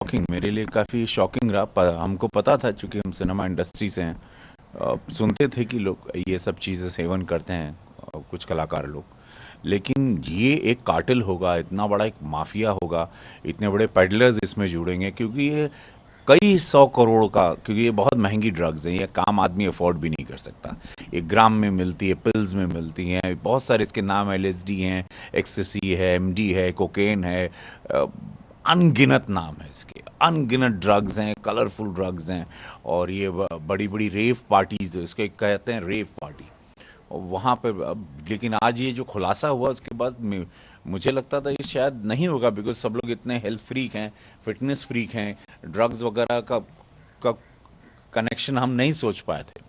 Shocking, मेरे लिए काफ़ी शॉकिंग रहा। हमको पता था, चूंकि हम सिनेमा इंडस्ट्री से हैं, सुनते थे कि लोग ये सब चीज़ें सेवन करते हैं, कुछ कलाकार लोग। लेकिन ये एक कार्टेल होगा, इतना बड़ा एक माफिया होगा, इतने बड़े पेडलर्स इसमें जुड़ेंगे, क्योंकि ये कई 100 करोड़ का, क्योंकि ये बहुत महंगी ड्रग्स हैं, ये काम आदमी अफोर्ड भी नहीं कर सकता। ये ग्राम में मिलती है, पिल्स में मिलती हैं, बहुत सारे इसके नाम, एलएसडी हैं, एक्सटेसी है, एमडी है, कोकेन है, अनगिनत नाम है इसके, अनगिनत ड्रग्स हैं, कलरफुल ड्रग्स हैं। और ये बड़ी बड़ी रेव पार्टीज, इसके कहते हैं रेव पार्टी, और वहाँ पे लेकिन आज ये जो खुलासा हुआ उसके बाद मुझे लगता था ये शायद नहीं होगा, बिकॉज सब लोग इतने हेल्थ फ्रीक हैं, फिटनेस फ्रीक हैं, ड्रग्स वगैरह का कनेक्शन हम नहीं सोच पाए थे।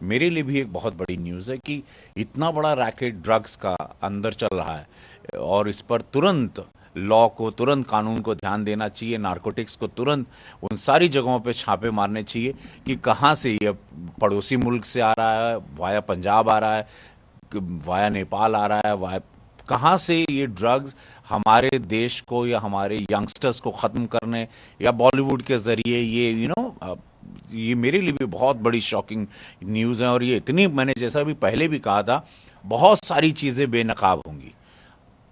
मेरे लिए भी एक बहुत बड़ी न्यूज़ है कि इतना बड़ा रैकेट ड्रग्स का अंदर चल रहा है, और इस पर तुरंत लॉ को, तुरंत कानून को ध्यान देना चाहिए, नारकोटिक्स को तुरंत उन सारी जगहों पे छापे मारने चाहिए कि कहाँ से ये पड़ोसी मुल्क से आ रहा है, वाया पंजाब आ रहा है, वाया नेपाल आ रहा है, वाया कहाँ से ये ड्रग्स हमारे देश को या हमारे यंगस्टर्स को ख़त्म करने, या बॉलीवुड के ज़रिए ये ये मेरे लिए भी बहुत बड़ी शॉकिंग न्यूज़ है। और ये इतनी, मैंने जैसा भी पहले भी कहा था, बहुत सारी चीज़ें बेनकाब होंगी,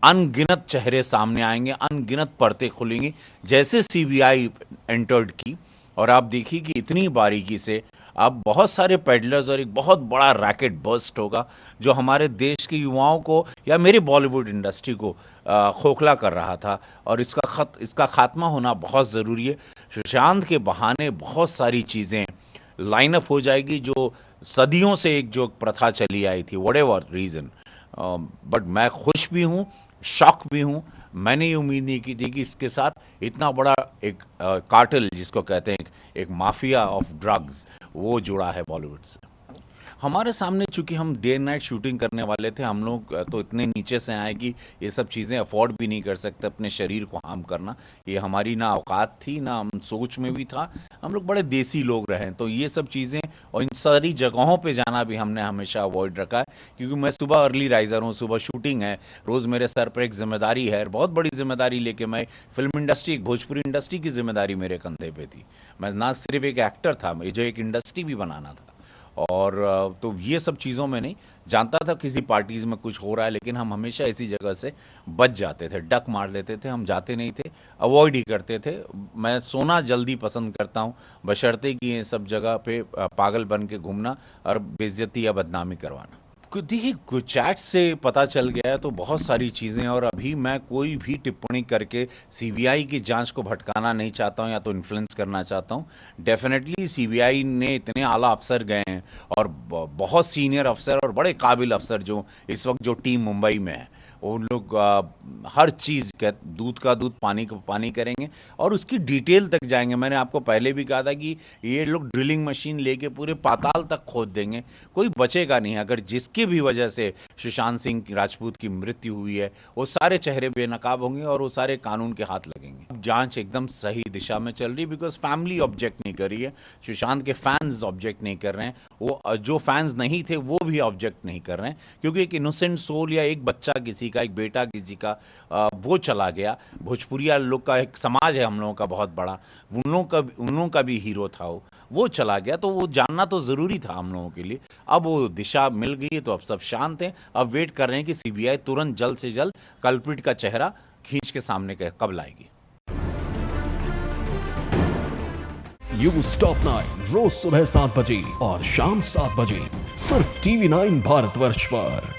अनगिनत चेहरे सामने आएंगे, अनगिनत परतें खुलेंगी, जैसे सीबीआई एंटर्ड की। और आप देखिए कि इतनी बारीकी से अब बहुत सारे पेडलर्स और एक बहुत बड़ा रैकेट बर्स्ट होगा, जो हमारे देश के युवाओं को या मेरे बॉलीवुड इंडस्ट्री को खोखला कर रहा था। और इसका खात्मा होना बहुत ज़रूरी है। सुशांत के बहाने बहुत सारी चीज़ें लाइनअप हो जाएगी, जो सदियों से एक जो प्रथा चली आई थी, व्हाटएवर रीज़न। बट मैं खुश भी हूँ, शॉक भी हूँ। मैंने ये उम्मीद नहीं की थी कि इसके साथ इतना बड़ा एक कार्टेल, जिसको कहते हैं एक माफिया ऑफ ड्रग्स, वो जुड़ा है बॉलीवुड से। हमारे सामने, चूंकि हम डे एंड नाइट शूटिंग करने वाले थे, हम लोग तो इतने नीचे से आए कि ये सब चीज़ें अफोर्ड भी नहीं कर सकते, अपने शरीर को हार्म करना। ये हमारी ना औकात थी, ना हम सोच में भी था। हम लोग बड़े देसी लोग रहे, तो ये सब चीज़ें और इन सारी जगहों पे जाना भी हमने हमेशा अवॉइड रखा है, क्योंकि मैं सुबह अर्ली राइज़र हूँ, सुबह शूटिंग है, रोज़ मेरे सर पर एक जिम्मेदारी है, बहुत बड़ी जिम्मेदारी लेके मैं फिल्म इंडस्ट्री, एक भोजपुरी इंडस्ट्री की जिम्मेदारी मेरे कंधे पे थी। मैं ना सिर्फ एक एक्टर था, मुझे एक इंडस्ट्री भी बनाना था। और तो ये सब चीज़ों में नहीं जानता था किसी पार्टीज़ में कुछ हो रहा है, लेकिन हम हमेशा ऐसी जगह से बच जाते थे, डक मार लेते थे, हम जाते नहीं थे, अवॉइड ही करते थे। मैं सोना जल्दी पसंद करता हूँ, बशर्ते कि ये सब जगह पे पागल बन के घूमना और बेइज्जती या बदनामी करवाना। देखिए, कुछ चैट से पता चल गया है तो बहुत सारी चीज़ें, और अभी मैं कोई भी टिप्पणी करके सीबीआई की जांच को भटकाना नहीं चाहता हूं या तो इन्फ्लुएंस करना चाहता हूं। डेफिनेटली सीबीआई ने इतने आला अफसर गए हैं, और बहुत सीनियर अफसर और बड़े काबिल अफसर जो इस वक्त जो टीम मुंबई में है, वो लोग हर चीज़ दूध का दूध, पानी का पानी करेंगे, और उसकी डिटेल तक जाएंगे। मैंने आपको पहले भी कहा था कि ये लोग ड्रिलिंग मशीन लेके पूरे पाताल तक खोद देंगे, कोई बचेगा नहीं। अगर जिसकी भी वजह से सुशांत सिंह राजपूत की मृत्यु हुई है, वो सारे चेहरे बेनकाब होंगे और वो सारे कानून के हाथ लगेंगे। जांच एकदम सही दिशा में चल रही है, बिकॉज फैमिली ऑब्जेक्ट नहीं कर रही है, सुशांत के फैंस ऑब्जेक्ट नहीं कर रहे हैं, वो जो फैंस नहीं थे वो भी ऑब्जेक्ट नहीं कर रहे हैं, क्योंकि एक इनोसेंट सोल या एक बच्चा किसी का, एक बेटा किसी का, वो चला गया। भोजपुरिया लोग का एक समाज है हम लोगों का बहुत बड़ा, उन लोगों का भी हीरो था वो चला गया, तो वो जानना तो ज़रूरी था हम लोगों के लिए। अब वो दिशा मिल गई है, तो अब सब शांत हैं। अब वेट कर रहे हैं कि सीबीआई तुरंत जल्द से जल्द कल्प्रिट का चेहरा खींच के सामने कब लाएगी। न्यूज़ टॉप 9 रोज सुबह 7 बजे और शाम 7 बजे सिर्फ TV9 भारतवर्ष पर।